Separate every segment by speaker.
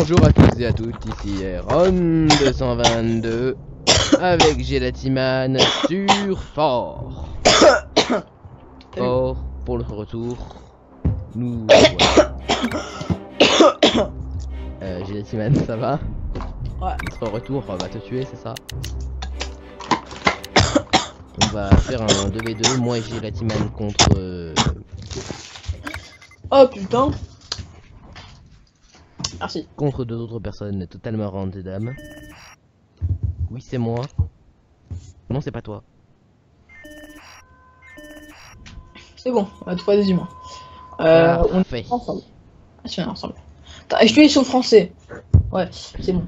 Speaker 1: Bonjour à tous et à toutes, ici Ron 222 avec Gelatiman sur Fort. Fort pour notre retour. Nous voilà. Gelatiman, ça va?
Speaker 2: Ouais.
Speaker 1: Notre retour va te tuer, c'est ça? On va faire un 2v2, moi et Gelatiman contre...
Speaker 2: Oh putain. Merci.
Speaker 1: Contre deux autres personnes totalement random. Oui, c'est moi. Non, c'est pas toi.
Speaker 2: C'est bon, on va trouver des humains. On
Speaker 1: Parfait.
Speaker 2: est ensemble. Ah, si, on est ensemble. Attends, je suis sur français. Ouais, c'est bon.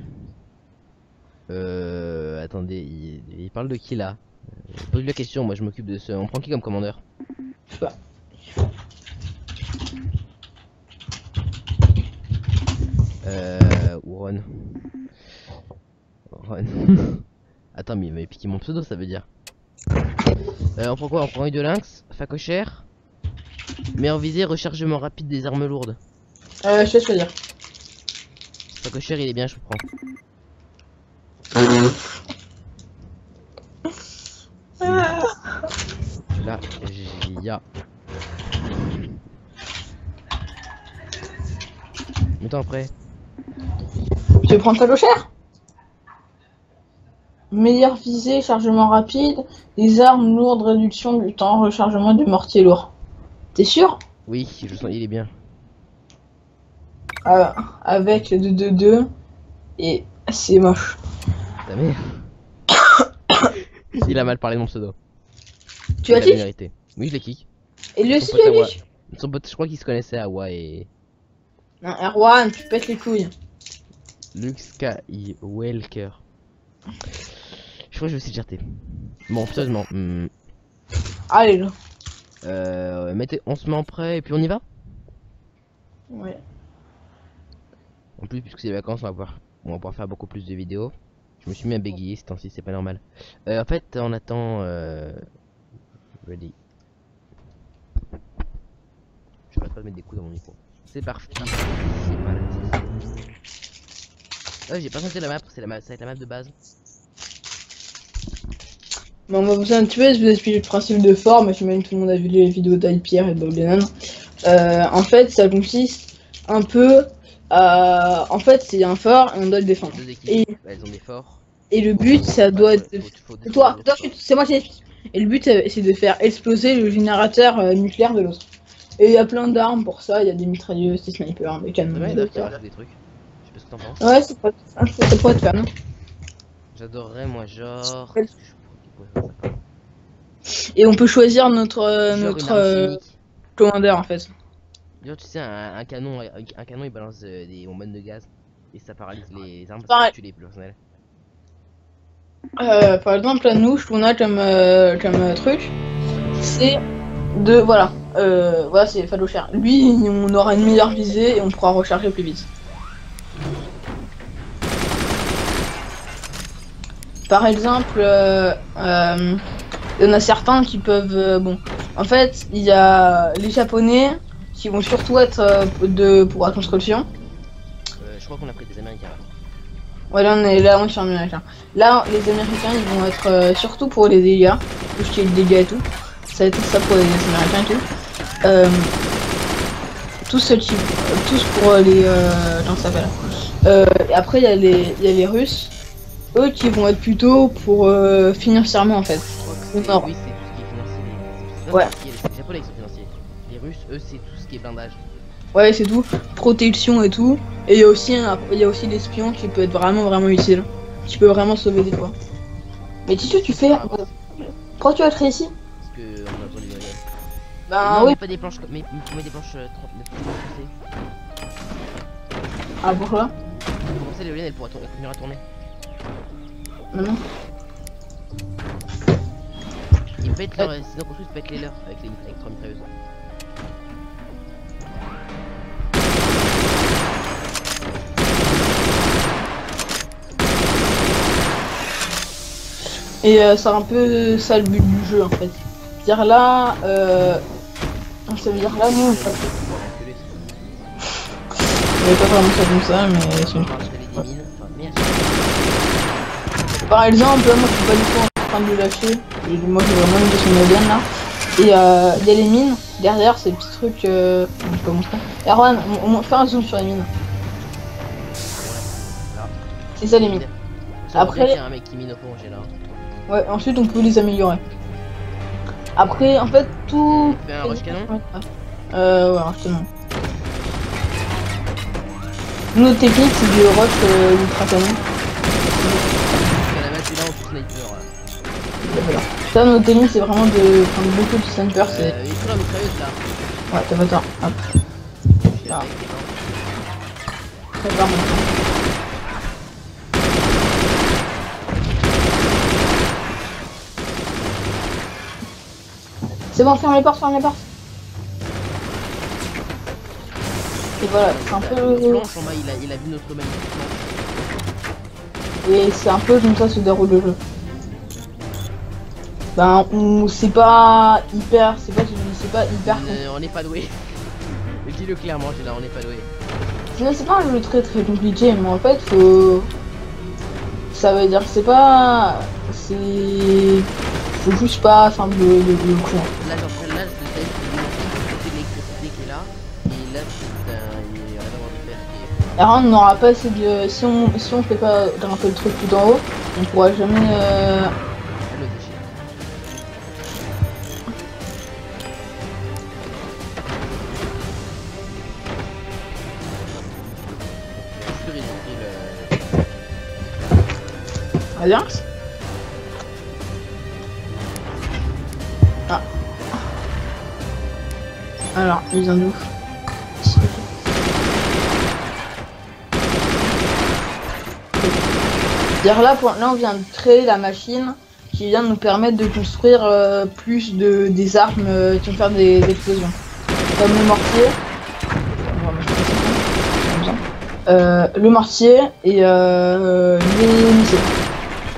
Speaker 1: Attendez, il parle de qui là? Pose-lui la question, moi je m'occupe de ce... On prend qui comme commandeur?
Speaker 2: Je sais pas.
Speaker 1: Ou Ron. Ron. Attends, mais il m'avait piqué mon pseudo, ça veut dire. On prend quoi? On prend de lynx, facochère, meilleur visée, rechargement rapide des armes lourdes.
Speaker 2: Je te laisse choisir.
Speaker 1: Facochère, il est bien, je prends. Là, j'y a. Mets-toi après.
Speaker 2: Tu veux prendre facochère? Meilleure visée, chargement rapide, les armes lourdes, réduction du temps, rechargement du mortier lourd. T'es sûr?
Speaker 1: Oui, je sens, il est bien.
Speaker 2: Avec le 2-2-2 et c'est moche.
Speaker 1: Ta mère. Il a mal parlé de mon pseudo.
Speaker 2: Tu as
Speaker 1: Il a
Speaker 2: kick?
Speaker 1: mérité. Oui, je l'ai kick.
Speaker 2: Et lui
Speaker 1: Son
Speaker 2: aussi
Speaker 1: pote
Speaker 2: tu as
Speaker 1: Awa.
Speaker 2: kick?
Speaker 1: Son pote, je crois qu'ils se connaissaient Awa et
Speaker 2: Non, Erwan, tu pètes les couilles.
Speaker 1: Luke Skywalker. Je crois que je vais essayer de GRT. Bon, sérieusement.
Speaker 2: Allez là.
Speaker 1: Mettez, on se met en prêt et puis on y va.
Speaker 2: Ouais.
Speaker 1: En plus, puisque c'est les vacances, on va pouvoir faire beaucoup plus de vidéos. Je me suis mis à bégayer ce temps-ci, c'est pas normal. En fait, on attend. Ready. Je vais pas mettre des coups dans mon micro. C'est parti. C'est parti. J'ai pas senti la map, c'est la map, ça va être la map de base.
Speaker 2: Bon, on va vous un petit peu, je vous explique le principe de Fort, mais je même tout le monde a vu les vidéos d'Alpierre et de Bob Lennon. En fait, ça consiste un peu à... En fait, c'est un fort et on doit le défendre.
Speaker 1: Deux équipes, elles ont des forts.
Speaker 2: Et le but, ça doit être...
Speaker 1: Faut
Speaker 2: Toi, c'est moi qui explique. Et le but, c'est de faire exploser le générateur nucléaire de l'autre. Et il y a plein d'armes pour ça, il y a des mitrailleuses, des snipers, des canons,
Speaker 1: Ouais,
Speaker 2: des
Speaker 1: d'accord, des trucs. Je sais pas ce que t'en penses.
Speaker 2: Ouais, ça pourrait être fun.
Speaker 1: J'adorerais, moi, genre.
Speaker 2: Ouais.
Speaker 1: Qu'est-ce que je pourrais faire ça?
Speaker 2: Et on peut choisir notre
Speaker 1: Genre une arme chimique.
Speaker 2: commandeur en fait.
Speaker 1: Genre, tu sais, un canon il balance des bombes de gaz et ça paralyse les armes
Speaker 2: Pareil.
Speaker 1: parce que tu les personnels.
Speaker 2: Par exemple, là, nous, ce qu'on a comme truc, c'est de. Voilà. Voilà, c'est facochère. Lui, on aura une meilleure visée et on pourra recharger plus vite. Par exemple, il y en a certains qui peuvent. Bon, en fait, il y a les Japonais qui vont surtout être pour la construction.
Speaker 1: Je crois qu'on a pris des Américains là.
Speaker 2: Ouais, là on est sur américain. Là, les Américains, ils vont être surtout pour les dégâts, tout ce qui est dégâts et tout. Ça va être ça pour les Américains et tout. Tous pour les comment ça s'appelle. Et après, il y a les Russes, eux qui vont être plutôt pour financièrement en fait.
Speaker 1: Je crois que
Speaker 2: Non.
Speaker 1: oui, c'est tout ce qui est financier.
Speaker 2: Ouais.
Speaker 1: Les Japonais qui sont financiers. Les Russes, eux, c'est tout ce qui est blindage.
Speaker 2: Ouais, c'est tout. Protection et tout. Et il y a aussi l'espion qui peut être vraiment utile. Qui peut vraiment sauver des fois. Mais Titu, tu fais. Pourquoi tu vas créer ici?
Speaker 1: Parce que on a besoin des grenades.
Speaker 2: Bah
Speaker 1: Non,
Speaker 2: oui.
Speaker 1: mais pas des planches, mais tu mets des planches 39
Speaker 2: Ah, pourquoi?
Speaker 1: Comme ça, l'éolienne elle pourra continuer à tourner.
Speaker 2: Non.
Speaker 1: Ils pètent leur. Sinon, construit, ils pètent les leurs avec les électromitrailleuses.
Speaker 2: Et c'est un peu ça le but du jeu en fait. C'est-à-dire là, ça veut dire là, nous. j'avais pas vraiment ça comme ça, mais c'est une...
Speaker 1: Parce qu'elle est des mines. Enfin, merde.
Speaker 2: Par exemple, là, moi je suis pas du tout en train de le lâcher. Moi j'ai vraiment une gestion médiane là. Et il y a les mines, derrière ces petits trucs. Je peux pas montrer. Erwan, on fait un zoom sur les mines.
Speaker 1: Là.
Speaker 2: C'est ça les mines. Après-
Speaker 1: il y a un mec qui mine au fond, j'ai là.
Speaker 2: Ouais, ensuite on peut les améliorer. Après, en fait, tout.
Speaker 1: Tu fais un rush canon?
Speaker 2: Ouais, rush canon. Notre technique c'est du rush ultra canon.
Speaker 1: Il y en a là en tout sniper. Là.
Speaker 2: Voilà. Ça, notre technique c'est vraiment de prendre beaucoup de snipers. C'est...
Speaker 1: Il faut la mitrailleuse là.
Speaker 2: Ouais, t'as pas tort. Hop.
Speaker 1: J'ai
Speaker 2: Ah.
Speaker 1: un mec qui est mort.
Speaker 2: Prépare maintenant. C'est bon, ferme les portes, ferme les portes. Et voilà, c'est un peu...
Speaker 1: Planche en bas, il a vu notre magnifique planche.
Speaker 2: Et c'est un peu comme ça se déroule le jeu. Ben, c'est pas hyper... C'est pas hyper...
Speaker 1: On n'est pas doué. Dis-le clairement, j'ai là, on n'est pas doué.
Speaker 2: Sinon, c'est pas un jeu très très compliqué, mais en fait, faut... Ça veut dire que c'est pas... C'est... Faut juste pas faire le con.
Speaker 1: Là, genre, là, je sais c'est l'électricité qui est là. Et là, c'est il y a rien de fer qui est.
Speaker 2: Alors on n'aura pas assez de... Si on fait pas grimper le truc tout en haut, on pourra jamais...
Speaker 1: Le déchet.
Speaker 2: Alliance. Ah. Alors, il vient d'où? Là, là, on vient de créer la machine qui vient de nous permettre de construire plus des armes qui vont faire des explosions. Comme le mortier. On va mettre ça, comme ça. Le mortier et les missiles.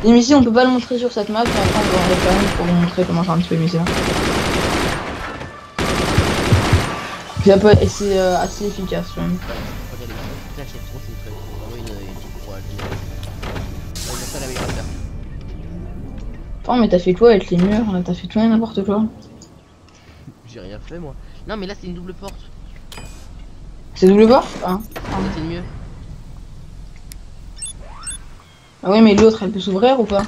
Speaker 2: Les missiles, on peut pas le montrer sur cette map, mais après on va en refaire une pour vous montrer comment faire un petit peu les missiles. Puis après, et c'est assez efficace quand même. Oh mais t'as fait quoi avec les murs? T'as fait tout et n'importe quoi.
Speaker 1: J'ai rien fait moi. Non mais là c'est une double porte.
Speaker 2: C'est double porte? Ah.
Speaker 1: C'est mieux.
Speaker 2: Ah oui mais l'autre elle peut s'ouvrir ou pas?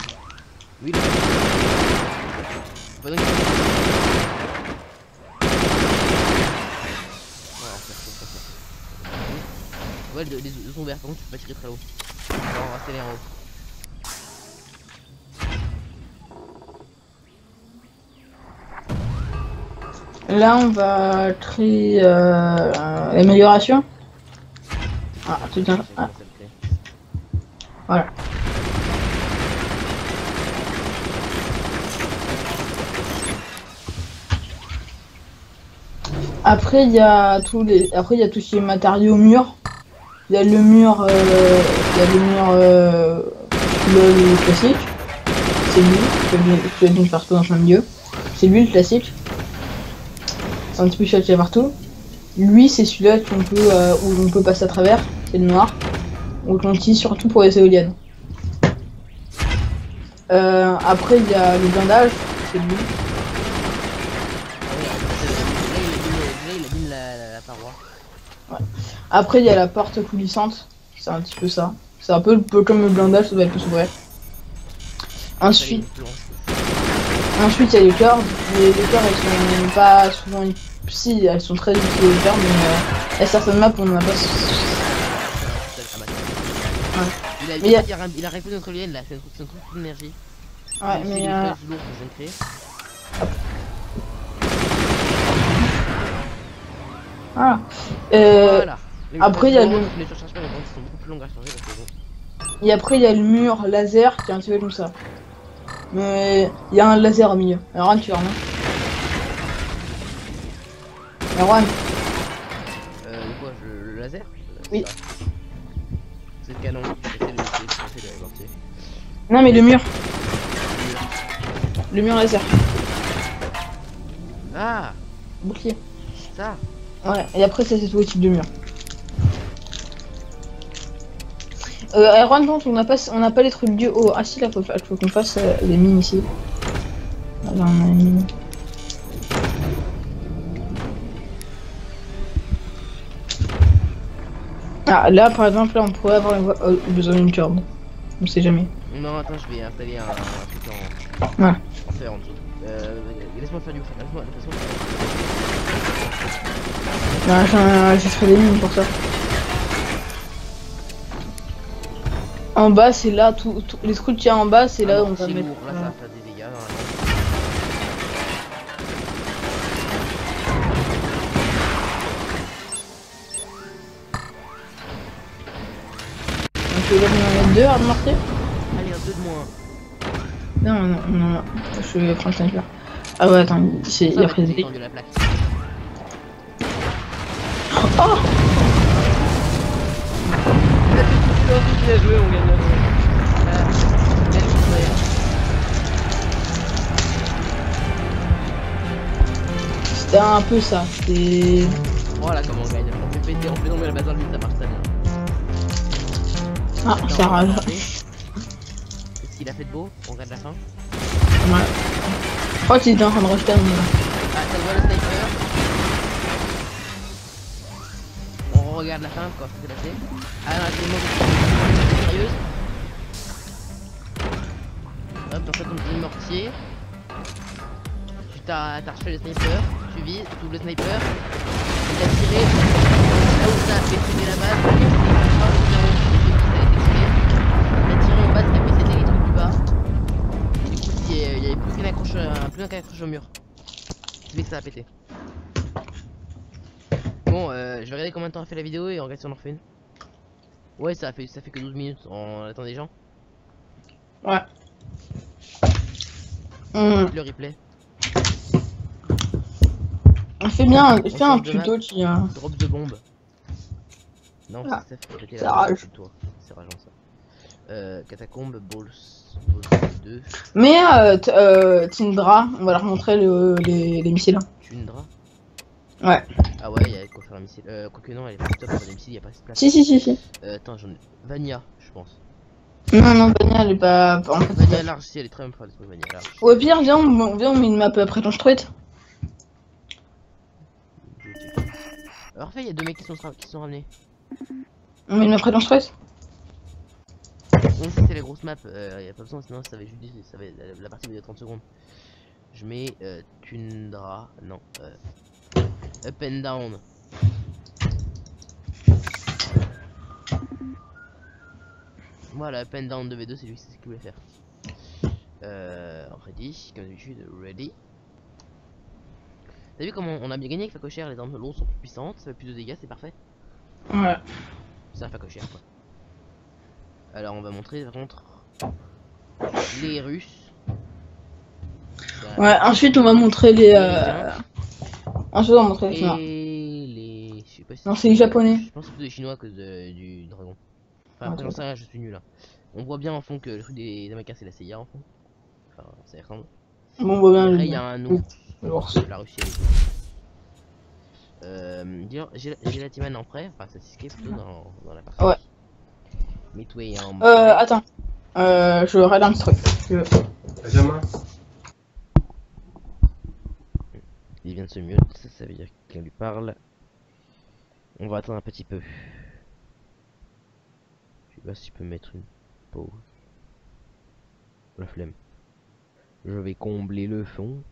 Speaker 1: Oui. Ouais, les deux sont ouverts, par contre tu peux pas tirer très haut. On va rester vers en haut.
Speaker 2: Là on va créer l'amélioration. Ah tout bien. Ah. Voilà. Après il y a tous les. Après il y a tout ce qui est matériaux murs. Il y a le mur. Le classique. C'est lui. Je vais donc faire tout dans le milieu. C'est lui le classique. C'est un petit peu cherché partout. Lui c'est celui-là qu'on peut où on peut passer à travers, c'est le noir. Donc on utilise surtout pour les éoliennes. Après il y a le blindage, c'est lui.
Speaker 1: Il abîme la paroi.
Speaker 2: Ouais. Après il y a la porte coulissante, c'est un petit peu ça. C'est un peu comme le blindage, ça doit être s'ouvrir. Ensuite il y a les cordes. Les cordes elles sont pas souvent. Si, elles sont très utiles les cordes, mais à certaines maps on n'en a pas. Ouais.
Speaker 1: Il a répondu notre lien là, c'est un truc d'énergie.
Speaker 2: Ouais, mais voilà.
Speaker 1: Voilà.
Speaker 2: Après il y a le.
Speaker 1: Les surchargements sont beaucoup plus longues à changer parce que bon.
Speaker 2: Et après il y a le mur laser qui est un petit peu comme ça. Mais il y a un laser au milieu. Alors tu vois, non? Erwan.
Speaker 1: Quoi, le laser?
Speaker 2: Oui.
Speaker 1: C'est le canon.
Speaker 2: Non mais le mur. Le mur laser.
Speaker 1: Ah,
Speaker 2: Bouclier.
Speaker 1: ça.
Speaker 2: Ouais, et après ça c'est tout le type de mur. Iron Dance, on n'a pas les trucs du haut. Ah si, là, faut qu'on fasse les mines ici. Là, on a une mine. Ah, là, par exemple, là, on pourrait avoir besoin d'une corde. On sait jamais.
Speaker 1: Non, attends, je vais installer un truc en...
Speaker 2: Ouais.
Speaker 1: En fer en dessous. Laisse-moi faire du fer. Laisse-moi
Speaker 2: Bah, j'ai fait des mines pour ça. En bas, c'est là, les trous qu'il y a en bas, c'est là où on va mettre.
Speaker 1: Là, ça va faire des dégâts.
Speaker 2: Donc là, on va mettre 2 armes mortiers.
Speaker 1: Allez, un peu de moins.
Speaker 2: Non, je vais prendre le sniper. Ah ouais, attends, il y a pris des dégâts.
Speaker 1: De la plaque.
Speaker 2: Oh!
Speaker 1: Bien joué, on gagne.
Speaker 2: C'était un peu ça, c'est...
Speaker 1: Voilà comment on gagne. On fait péter, on fait tomber la base dans le vide, ça marche très bien.
Speaker 2: Ah, ça rage.
Speaker 1: Qu'est-ce qu'il a fait de beau? On regarde la fin.
Speaker 2: Ouais. Je crois qu'il était en train de rejeter un moment.
Speaker 1: Ah, ça voit le sniper. On regarde la fin, quoi, c'est passé. Ah non, c'est une sérieuse. Hop, en fait on dit mortier. Tu t'as recherché le sniper, tu vises, tu ouvres le sniper, tu as tiré, là où ça a fait tirer la base, tu as tiré en bas, ça a fait péter les trucs du bas. Du coup, il n'y avait plus qu'un accroche au mur. Ce qui fait que ça a pété. Bon, je vais regarder combien de temps a fait la vidéo et on regarde si on en refait une. Ouais, ça fait que 12 minutes, on attend des gens.
Speaker 2: Ouais.
Speaker 1: Le replay.
Speaker 2: On fait bien, fais un tuto qui...
Speaker 1: Drop de bombe. Non,
Speaker 2: Ah,
Speaker 1: ça fait péter
Speaker 2: ça
Speaker 1: la
Speaker 2: rage.
Speaker 1: toi. C'est rageant ça. Catacombe, balls 2.
Speaker 2: Mais Tindra, on va leur montrer les missiles.
Speaker 1: Tundra.
Speaker 2: Ouais.
Speaker 1: Ah ouais, il y a quoi faire un missile. Quoique non, elle est pas top pour des missiles, il y a pas assez de place.
Speaker 2: Si.
Speaker 1: Attends, j'en ai. Vania, je pense.
Speaker 2: Non, Vania, elle est pas... En fait,
Speaker 1: Vania large, si elle est très bien forte, Vania large.
Speaker 2: au pire, viens, on met une map après construite.
Speaker 1: Alors, en fait, il y a 2 mecs qui sont ramenés.
Speaker 2: On met une map construite.
Speaker 1: On sait que c'est les grosses maps, y a pas besoin, sinon ça va juste la partie va durer 30 secondes. Je mets Tundra, non, Up and Down. Voilà, Up and Down 2v2, c'est lui c'est ce qu'il voulait faire. Ready, comme d'habitude, ready. T'as vu comment on a bien gagné avec Facochère, les armes lourdes sont plus puissantes, ça fait plus de dégâts, c'est parfait.
Speaker 2: Ouais.
Speaker 1: C'est un Facochère quoi. Alors on va montrer par contre les Russes.
Speaker 2: Ouais, ensuite on va montrer les... Ensuite on va montrer les
Speaker 1: et
Speaker 2: Chinois.
Speaker 1: les... Je sais pas si
Speaker 2: Non, c'est les Japonais.
Speaker 1: Je pense que c'est des Chinois à cause du dragon. Enfin
Speaker 2: Ouais,
Speaker 1: après j'en sais rien, je suis nul là. On voit bien en fond que le truc des Américains c'est la CIA en fond. Enfin ça y ressemble.
Speaker 2: Bon, on voit bien
Speaker 1: Après il y a un ours.
Speaker 2: l'ours.
Speaker 1: La Russie dire j'ai la Timan en prêt, enfin ça s'escape plutôt dans la partie.
Speaker 2: Ouais.
Speaker 1: Midway en
Speaker 2: Attends. Je raid un truc.
Speaker 3: Benjamin.
Speaker 1: Il vient de se mute, ça veut dire qu'on lui parle. On va attendre un petit peu. Je sais pas si je peux mettre une pause. La flemme. Je vais combler le fond.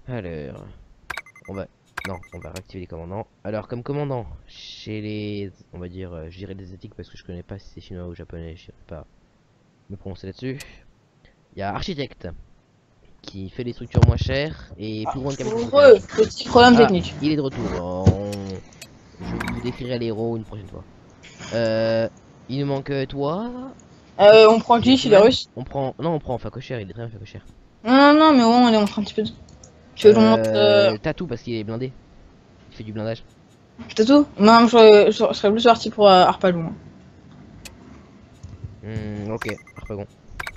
Speaker 1: Alors, on va réactiver les commandants. Alors, comme commandant, chez les, on va dire, je dirais des asiatiques parce que je connais pas si c'est chinois ou japonais, je sais pas me prononcer là-dessus. Il y a architecte qui fait les structures moins chères et plus grandes qu'un
Speaker 2: petit problème technique.
Speaker 1: Il est de retour. Je vous décrirai les héros une prochaine fois. Il nous manque toi.
Speaker 2: On prend qui chez les Russes?
Speaker 1: On prend Facochère, il est très bien Facochère.
Speaker 2: Non, mais on les montre un petit peu. Tu veux qu'on montre
Speaker 1: Tatou parce qu'il est blindé. Il fait du blindage.
Speaker 2: Tatou? Non, je serais plus parti pour Harpalon.
Speaker 1: Ok, Harpagon.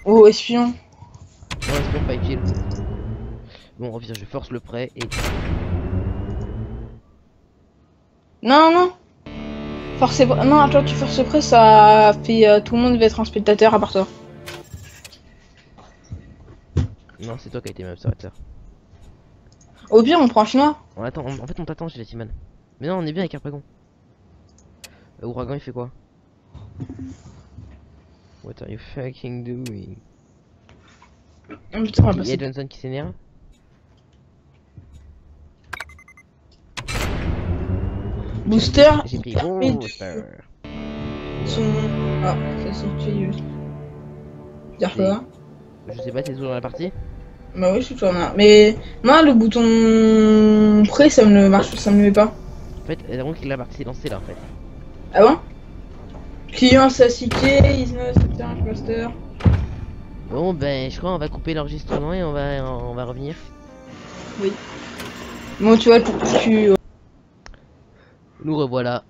Speaker 2: Oh, espion.
Speaker 1: Non, espion pas utile. Bon, on revient, je force le prêt et.
Speaker 2: Non. Force près. Non, attends, tu forces près, ça fait. Tout le monde va être un spectateur à part toi.
Speaker 1: Non, c'est toi qui as été même observateur.
Speaker 2: Au pire, on prend un chinois.
Speaker 1: On attend, en fait, on t'attend chez les Timan. Mais non, on est bien avec Harpagon. Ouragan, il fait quoi? What are you fucking doing?
Speaker 2: Oh, putain, on va
Speaker 1: Il y
Speaker 2: passer.
Speaker 1: a Johnson qui s'énerve.
Speaker 2: Booster.
Speaker 1: J'ai pris
Speaker 2: Mais
Speaker 1: Booster.
Speaker 2: Son. Ah, ça c'est fait. Dire quoi?
Speaker 1: Je sais pas, t'es toujours dans la partie?
Speaker 2: Bah oui, je suis toujours là. Mais moi, le bouton prêt, ça me marche, ça me met pas.
Speaker 1: En fait, donc la partie est lancée là en fait.
Speaker 2: Ah bon? Client Sasuke, is not a master.
Speaker 1: Bon ben je crois on va couper l'enregistrement et on va revenir.
Speaker 2: Oui. Bon, tu vois, tu...
Speaker 1: Nous revoilà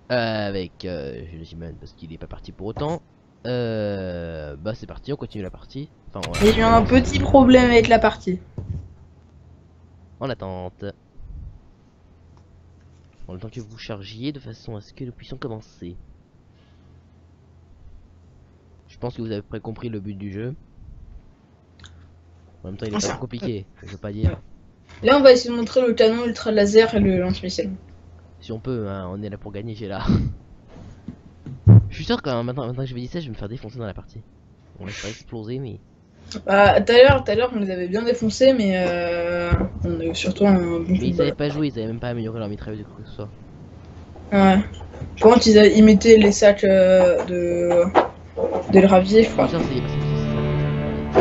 Speaker 1: avec Jules Jimen parce qu'il est pas parti pour autant. Bah c'est parti, on continue la partie. Enfin,
Speaker 2: Il y a eu un petit problème avec la partie.
Speaker 1: En attente. En le temps que vous chargiez de façon à ce que nous puissions commencer. Je pense que vous avez à peu près compris le but du jeu. En même temps il est pas trop compliqué, je veux pas dire.
Speaker 2: Là, on va essayer de montrer le canon ultra laser et le lance-missile.
Speaker 1: Si on peut, hein, on est là pour gagner, j'ai là. Je suis sûr que maintenant que je vais dire ça, je vais me faire défoncer dans la partie. On va se faire exploser, mais...
Speaker 2: Bah, tout à l'heure, on les avait bien défoncés, mais on a eu surtout un bon coup
Speaker 1: Mais
Speaker 2: de
Speaker 1: ils
Speaker 2: bol.
Speaker 1: savaient pas jouer, ils avaient même pas amélioré leur mitrailleuse de quoi que ce soit.
Speaker 2: Ouais. Par contre, ils mettaient les sacs de gravier, je crois.
Speaker 1: Putain, c'est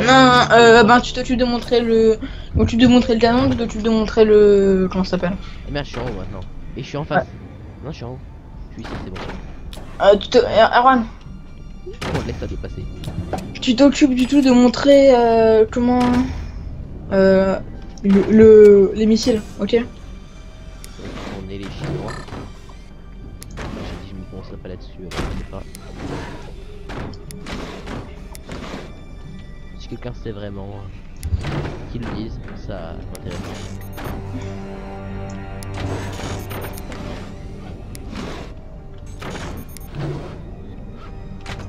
Speaker 2: Non, ben tu t'occupes de montrer le... Tu t'occupes de montrer le canon, tu t'occupes de montrer le... Comment ça s'appelle?
Speaker 1: Et merde, je suis en haut maintenant. Et je suis en face. Non, je suis en haut. Je suis ici, c'est bon.
Speaker 2: Erwan,
Speaker 1: On laisse ça dépasser.
Speaker 2: tu t'occupes du tout de montrer comment... les missiles, ok?
Speaker 1: On est les Chinois. J'ai dit je me concentrerai pas là-dessus, je sais pas. Si quelqu'un sait vraiment, qu'il le dise, ça m'intéresse.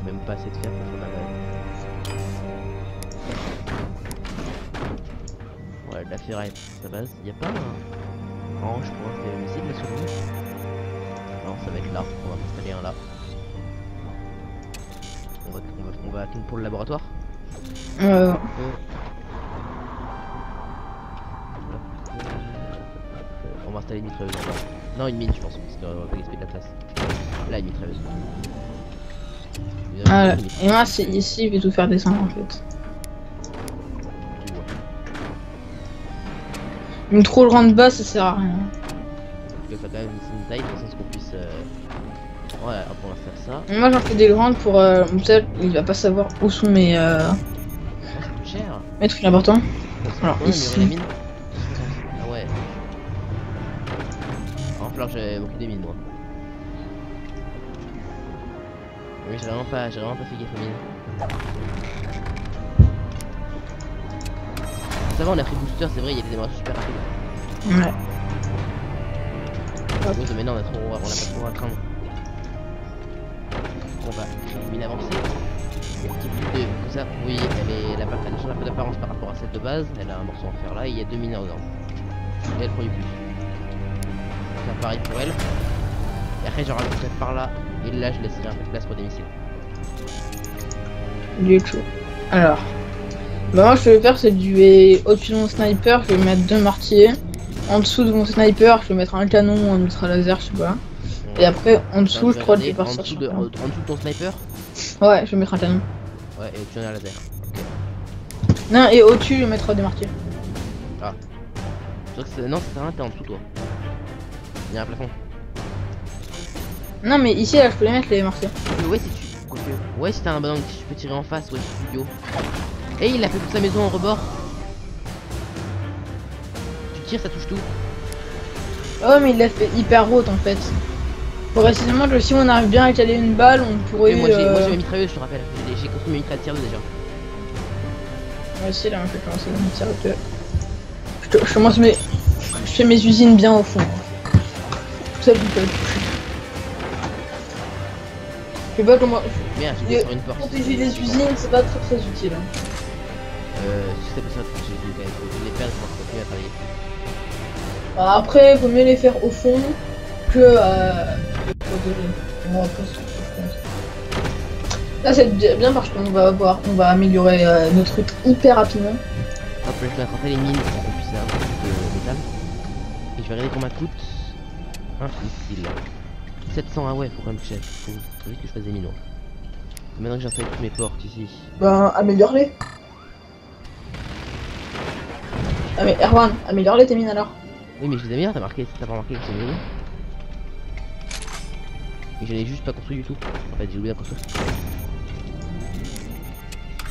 Speaker 1: Même pas assez de fer pour faire la ouais, de la ferraille à sa base. Y a pas un range pour installer le missile là sur nous? Non, ça va être là. On va installer un là. On va attendre pour le laboratoire. On va installer une mitrailleuse là. Non, une mine, je pense, parce qu'on va pas gaspiller de la place. Là, une mitrailleuse.
Speaker 2: Ah, et moi, c'est ici, je vais tout faire descendre en fait. Une trop grande base, ça sert à rien.
Speaker 1: Il faut quand même une taille de façon à ce qu'on puisse. Ouais, hop, on va faire ça.
Speaker 2: Moi, j'en fais des grandes pour. Peut-être il va pas savoir où sont mes.
Speaker 1: Ça coûte cher.
Speaker 2: Mes trucs importants. Alors,
Speaker 1: Ouais,
Speaker 2: ici.
Speaker 1: mais les mines. Ah ouais. En fleur, j'ai beaucoup des mines moi. Oui, j'ai vraiment pas fait gaffe aux mines. Ça va, on a pris booster, c'est vrai, il y a des démarrages super rapides.
Speaker 2: Ouais.
Speaker 1: Mais non, on a pas trop à craindre. On va créer une mine avancée. Un petit peu de comme ça. Oui, elle change un peu d'apparence par rapport à celle de base. Elle a un morceau en fer là et il y a 2 mines dedans. Et elle produit plus. C'est pareil pour elle. Et après j'en rajouterai par là. Et là je laisserai un peu de place pour des missiles.
Speaker 2: Du tout. Alors. Bah, moi, ce que je vais faire, c'est du. Au-dessus de mon sniper, je vais mettre 2 mortiers. En dessous de mon sniper, je vais mettre un canon ou un ultra laser, je sais pas. Et après, en dessous, je crois que je vais partir sur.
Speaker 1: En dessous de ton sniper.
Speaker 2: Ouais, je vais mettre un canon.
Speaker 1: Ouais, et tu en as un laser.
Speaker 2: Non, et au-dessus, je vais mettre des mortiers.
Speaker 1: Ah. Je crois que non, c'est rien, t'es en dessous toi. Il y a un plafond.
Speaker 2: Non, mais ici, là, je peux les mettre, les mortiers.
Speaker 1: Ouais, si tu. Ouais, si t'as un ballon que tu peux tirer en face, ouais, c'est studio. Et il a fait toute sa maison en rebord. Tu tires, ça touche tout.
Speaker 2: Oh, mais il l'a fait hyper haute en fait. Précisément que si on arrive bien à caler une balle, on pourrait.
Speaker 1: Et moi j'ai ma mitrailleuse, je te rappelle. J'ai construit ma mitrailleuse tireuse déjà.
Speaker 2: Moi aussi, là, on peut commencer à me tirer. Je commence mes. Je fais mes usines bien au fond. Ça vous peut. Je sais pas comment.
Speaker 1: Merde, j'ai sur une porte.
Speaker 2: Protéger les usines, c'est pas très utile. Hein.
Speaker 1: Si c'est pas ça, j'ai quand même faut les perdre pour continuer à travailler.
Speaker 2: Alors après, faut mieux les faire au fond que protéger. Bon, après, je pense. Là, c'est bien parce qu'on va améliorer nos trucs hyper rapidement.
Speaker 1: Hop, je vais mettre en fait les mines pour qu'on puisse avoir plus de métal. Et je vais regarder combien coûte un missile. 700, ah ouais, faut quand même que faut vite que je fasse des mines. Maintenant que j'ai installé toutes mes portes ici.
Speaker 2: Ben, améliore-les. Ah mais Erwan, améliore-les tes mines alors.
Speaker 1: Oui, mais je les ai mis, t'as marqué, t'as pas remarqué que c'est mieux. Mais je n'ai juste pas construit du tout. En fait, j'ai oublié de construire.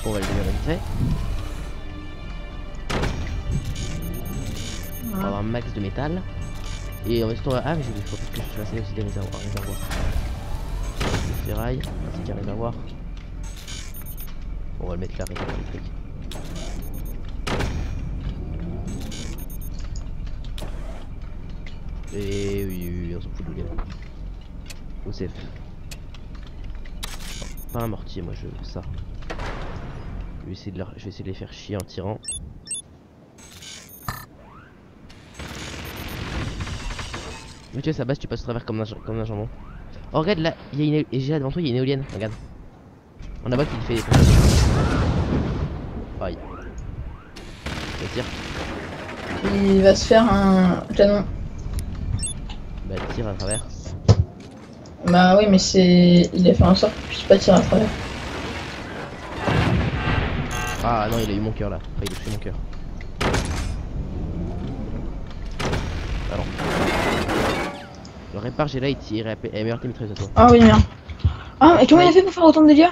Speaker 1: Bon, on va les démarrer vite fait. On va avoir un max de métal. Et en même temps, ah, mais il faut que je fasse aussi des réservoirs. Des ferrailles, ainsi qu'un réservoir. Bon, on va le mettre là, réservoir électrique. Et oui, on s'en fout de le au safe. Non, pas un mortier, moi je veux ça. Je vais essayer de les faire chier en tirant. Mais tu vois, sa base, tu passes au travers comme un jambon. Oh, regarde là, il y a et j'ai devant toi, il y a une éolienne. Regarde. En a-bas qui fait des. Aïe. Ça tire.
Speaker 2: Il va se faire un canon.
Speaker 1: Bah, elle tire à travers.
Speaker 2: Bah oui, mais c'est. Il a fait en sorte que je puisse pas tirer à travers.
Speaker 1: Ah non, il a eu mon cœur là. Enfin, il a touché mon cœur. Ah non. Le répare, j'ai là, il tire. Elle est meilleure que tes mitrailleuses à toi.
Speaker 2: Ah oui, merde. Ah, et comment il a fait pour faire autant de dégâts?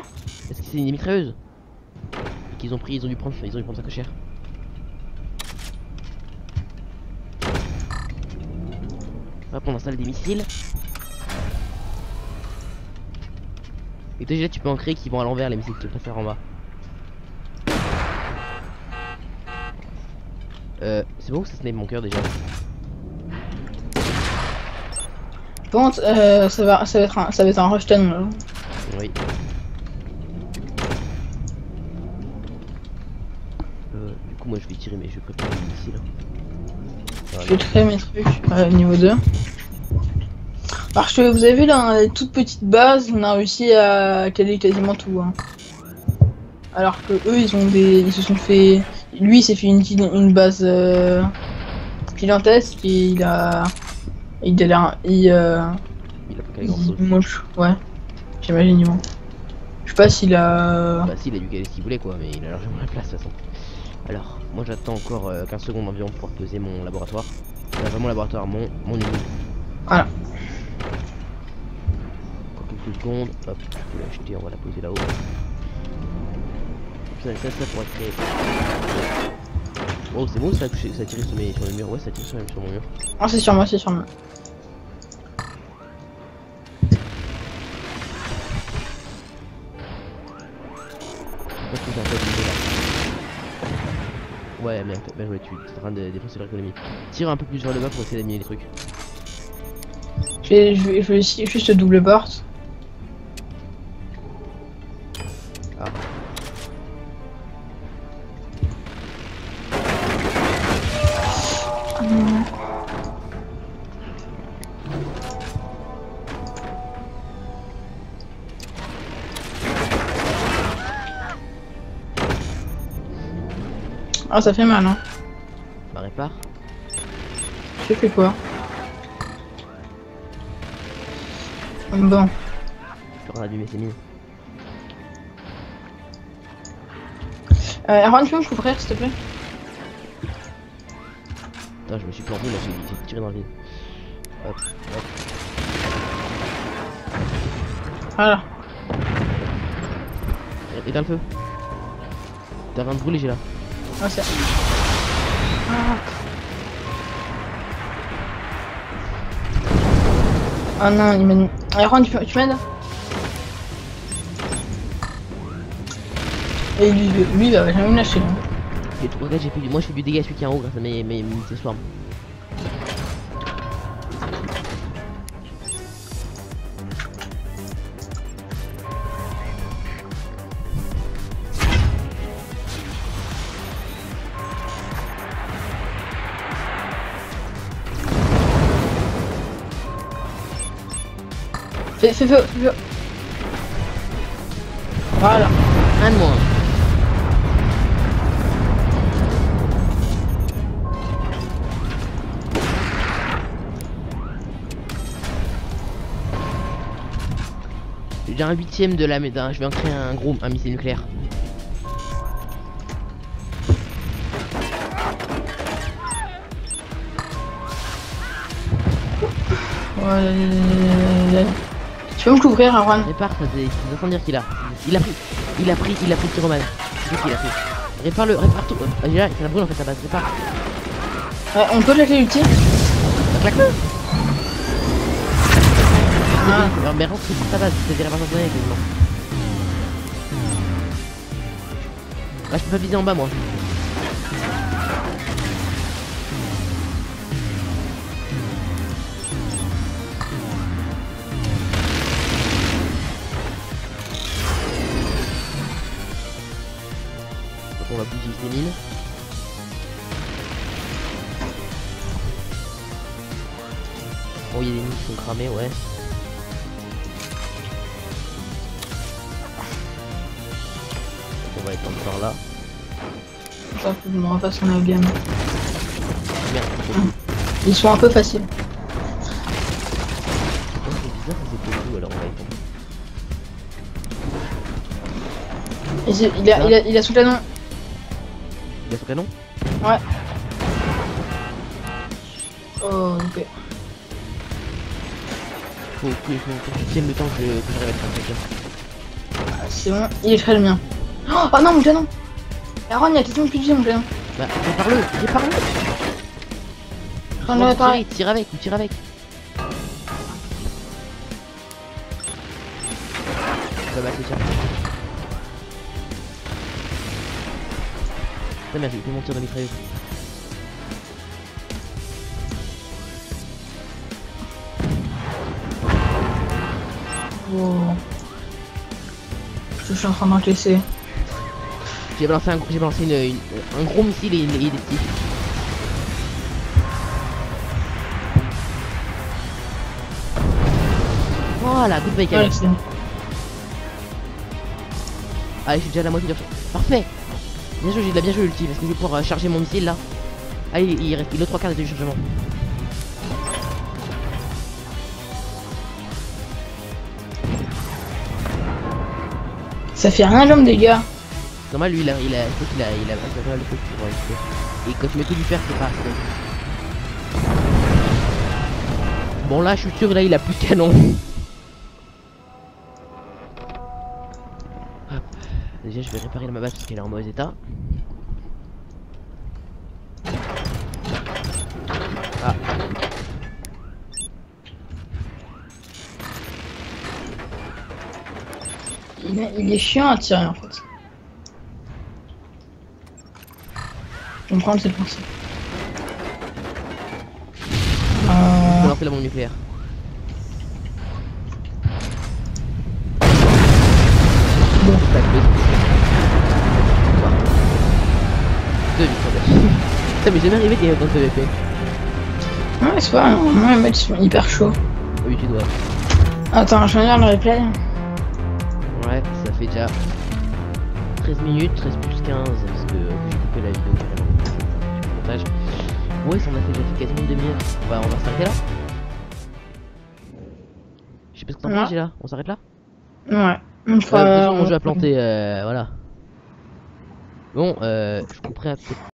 Speaker 1: Est-ce que c'est une mitrailleuse qu'ils ont pris, ils ont dû prendre ça cher. Hop, on installe des missiles. Et déjà tu peux en créer qui vont à l'envers les missiles, tu peux pas faire en bas. C'est bon que ça snipe mon cœur déjà.
Speaker 2: Bon, ça va être un rush canon là.
Speaker 1: Oui. Du coup moi je vais tirer mais je vais préparer les missiles. Voilà.
Speaker 2: Je vais créer mes trucs niveau 2. Parce que vous avez vu là, une toute petite base, on a réussi à caler quasiment tout. Hein. Alors que eux, ils se sont fait. Lui, il s'est fait une base gigantesque et il a pas
Speaker 1: calé grand chose.
Speaker 2: moche, ouais. J'imagine du moins. Je sais pas s'il a.
Speaker 1: Bah si, il a dû caler ce qu'il voulait quoi, mais il a largement la place de toute façon. Alors, moi j'attends encore 15 secondes environ pour pouvoir poser mon laboratoire. Enfin, mon laboratoire, mon usine.
Speaker 2: Voilà.
Speaker 1: Encore quelques secondes, hop, je peux l'acheter, on va la poser là-haut. Ça pourrait créer. Oh, c'est bon, ça a tiré sur le mur, ouais, ça a tiré sur mon mur.
Speaker 2: Ah, c'est sur moi, c'est sur moi.
Speaker 1: Ouais, bien joué, tu es en train de défoncer leur économie. Tire un peu plus vers le bas pour essayer d'animer les trucs.
Speaker 2: Je vais juste double porte.
Speaker 1: Ah.
Speaker 2: Ah, ça fait mal, hein.
Speaker 1: Bah, répare.
Speaker 2: J'ai fait quoi? Bon.
Speaker 1: Je peux allumer ses mines.
Speaker 2: Erwan, tu peux me couvrir, s'il te plaît?
Speaker 1: Putain, je me suis planté, là, j'ai tiré dans le vide. Hop, hop.
Speaker 2: Voilà.
Speaker 1: Éteins le feu. T'as rien de brûlé, j'ai là.
Speaker 2: Ah, c'est. Ah. Ah non, il mène. Erwan, tu m'aides? Et lui, il va jamais me lâcher. Hein.
Speaker 1: Regarde, moi je fais du dégât à celui qui est en haut grâce à mes accessoires.
Speaker 2: Fais feu, fais feu. Voilà.
Speaker 1: Un de moins. J'ai déjà un huitième de la médaille. Je vais en créer un gros, un missile nucléaire.
Speaker 2: Ouais. Tu peux me couvrir, Arwan?
Speaker 1: Répare, ça doit dire qu'il a. Il a pris Pyromane. C'est ce qu'il a pris. Répare-le, répare tout. Déjà, ça la brûle en fait, la base. Répare.
Speaker 2: Ouais, on peut claquer l'ulti?
Speaker 1: Claque-le.
Speaker 2: Ah.
Speaker 1: Mais rentre sur ta base, c'est des réparation de quasiment. Là, je peux pas viser en bas, moi. Donc on va bouger ces mines. Bon, il y a des mines qui sont cramées, ouais. On va étendre par là.
Speaker 2: Ça faut que je me repasse mon game.
Speaker 1: Merde,
Speaker 2: Ils sont un peu faciles.
Speaker 1: c'est bizarre, c'est beaucoup, alors on va étendre.
Speaker 2: Il a sous canon.
Speaker 1: Il a son canon?
Speaker 2: Ouais. Oh, ok.
Speaker 1: Faut que tu tiennes le temps que j'arrive à te faire quelqu'un.
Speaker 2: Ah, c'est bon, il est très bien. Oh non, mon canon. Aaron, il y a quelqu'un qui tue mon canon.
Speaker 1: Bah, répare-le, répare-le.
Speaker 2: Prends-le, réparer.
Speaker 1: Tire avec, ou tire avec. Bah, c'est tiens. Putain, merde, j'ai fait mon tir de mitrailleuse.
Speaker 2: Oh. Je suis en train d'encaisser.
Speaker 1: J'ai balancé un gros missile et des petits. Voilà, good bye,
Speaker 2: Ouais, c'est bon.
Speaker 1: Allez, je suis déjà à la moitié du recharge. Parfait. Bien joué, j'ai bien joué l'ulti parce que je vais pouvoir charger mon missile là. Ah, il reste le 3/4 de chargement.
Speaker 2: Ça fait rien l'homme des gars.
Speaker 1: Normal, lui, il a pas mal de trucs pour XP. Et quand tu mets que du fer, c'est pas assez. Bon, là, je suis sûr, là, il a plus de canon. Hop. Déjà, je vais réparer ma base parce qu'elle est en mauvais état. Ah.
Speaker 2: Il est chiant à tirer en fait. Je comprends, c'est le principe.
Speaker 1: Je vais lancer la bombe nucléaire.
Speaker 2: Bon.
Speaker 1: Tac, deux victoires. Putain, mais j'ai jamais arrivé qu'il y ait autant de PVP.
Speaker 2: Ouais, c'est pas, normalement les mecs sont hyper chauds.
Speaker 1: Oui, tu dois.
Speaker 2: Attends, je vais lire le replay.
Speaker 1: Ouais, ça fait déjà 13 minutes, 13 plus 15, parce que j'ai coupé la vidéo carrément. Du montage. Ouais, ça on a déjà fait quasiment une demi-heure. On va s'arrêter là. Je sais pas ce que t'en penses, là. On s'arrête là.
Speaker 2: Ouais. On
Speaker 1: De toute
Speaker 2: fera...
Speaker 1: façon, mon jeu a planté, voilà. Bon, je couperai peut-être